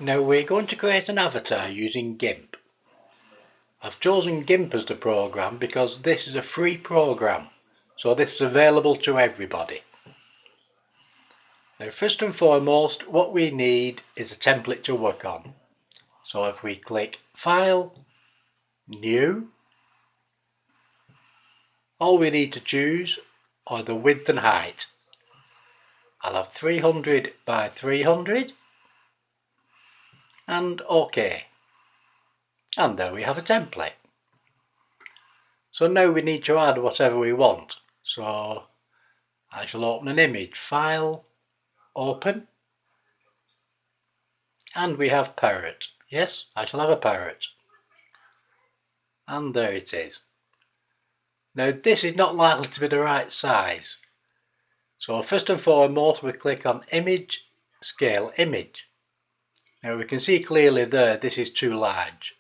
Now we're going to create an avatar using GIMP. I've chosen GIMP as the program because this is a free program, so this is available to everybody. Now first and foremost, what we need is a template to work on. So if we click File, New, all we need to choose are the width and height. I'll have 300 by 300 and OK. And there we have a template. So now we need to add whatever we want. So I shall open an image, File, Open, and we have parrot. Yes, I shall have a parrot. And there it is. Now this is not likely to be the right size. So first and foremost we click on Image, Scale Image. Now we can see clearly there this is too large.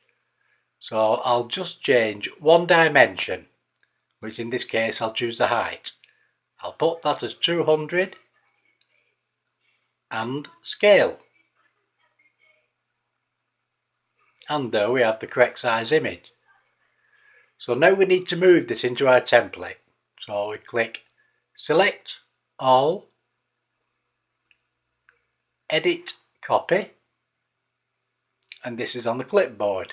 So I'll just change one dimension, which in this case I'll choose the height. I'll put that as 200 and scale. And there we have the correct size image. So now we need to move this into our template. So we click Select All, Edit Copy, and this is on the clipboard.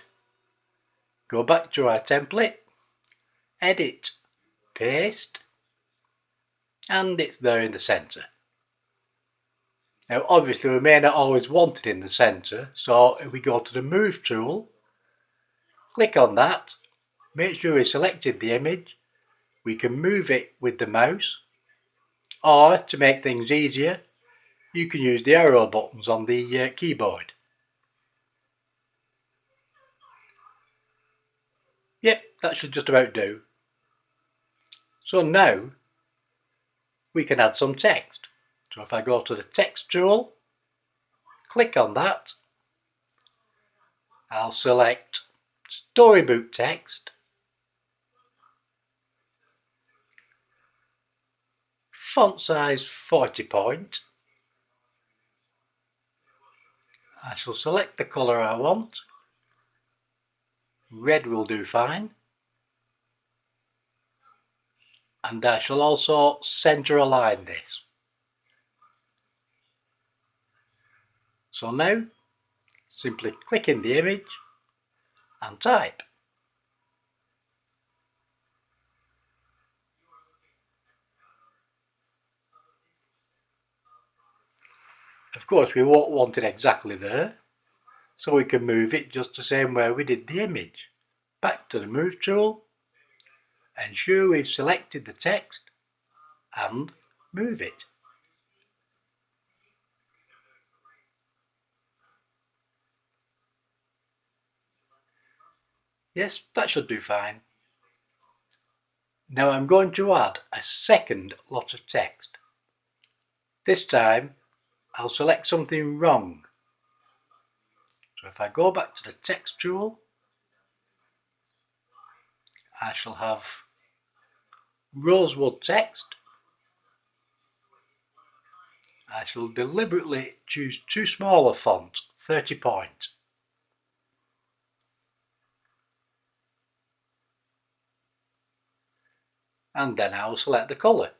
Go back to our template, Edit, Paste, and it's there in the centre. Now obviously we may not always want it in the centre, so if we go to the Move tool, click on that, make sure we selected the image, we can move it with the mouse, or to make things easier, you can use the arrow buttons on the keyboard. Yep, that should just about do. So now we can add some text. So if I go to the text tool, click on that, I'll select storybook text, font size 40 point. I shall select the colour I want. Red will do fine. And I shall also centre align this. So now simply click in the image and type. Of course we won't want it exactly there, so we can move it just the same way we did the image. Back to the Move tool, ensure we've selected the text and move it. Yes, that should do fine. Now I'm going to add a second lot of text. This time I'll select something wrong. So if I go back to the text tool, I shall have rosewood text. I shall deliberately choose too small a font, 30 point. And then I will select the colour.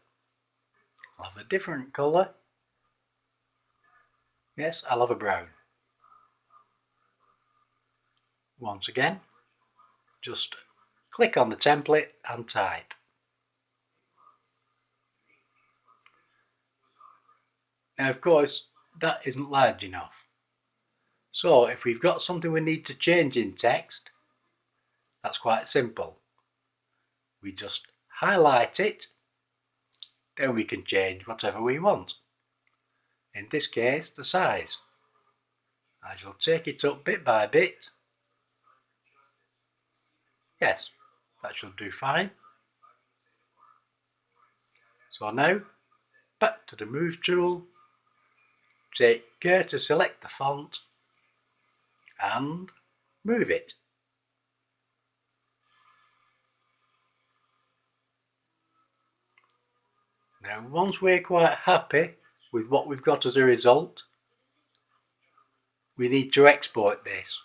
I'll have a different colour. Yes, I'll have a brown. Once again, just click on the template and type. Now of course that isn't large enough. So if we've got something we need to change in text, that's quite simple. We just highlight it, then we can change whatever we want. In this case, the size. I shall take it up bit by bit. Yes, that should do fine. So now, back to the Move tool, take care to select the font and move it. Now once we're quite happy with what we've got as a result, we need to export this.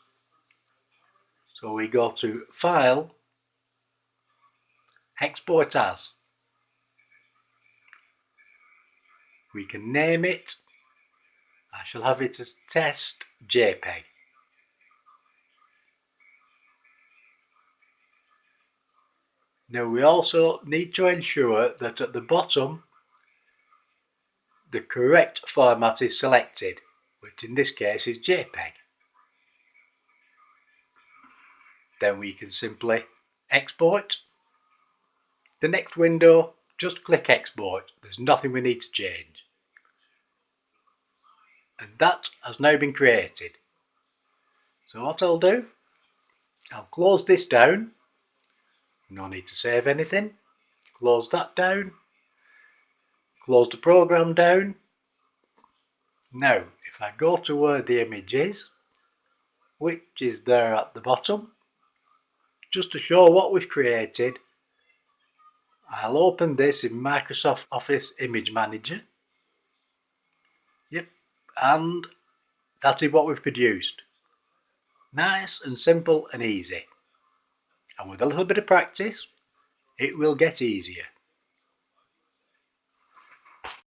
So we go to File, Export As. We can name it. I shall have it as Test JPEG. Now we also need to ensure that at the bottom the correct format is selected, which in this case is JPEG. Then we can simply export. The next window, just click Export. There's nothing we need to change. And that has now been created. So what I'll do, I'll close this down. No need to save anything. Close that down. Close the program down. Now, if I go to where the image is, which is there at the bottom, just to show what we've created, I'll open this in Microsoft Office Image Manager. Yep, and that is what we've produced. Nice and simple and easy. And with a little bit of practice, it will get easier.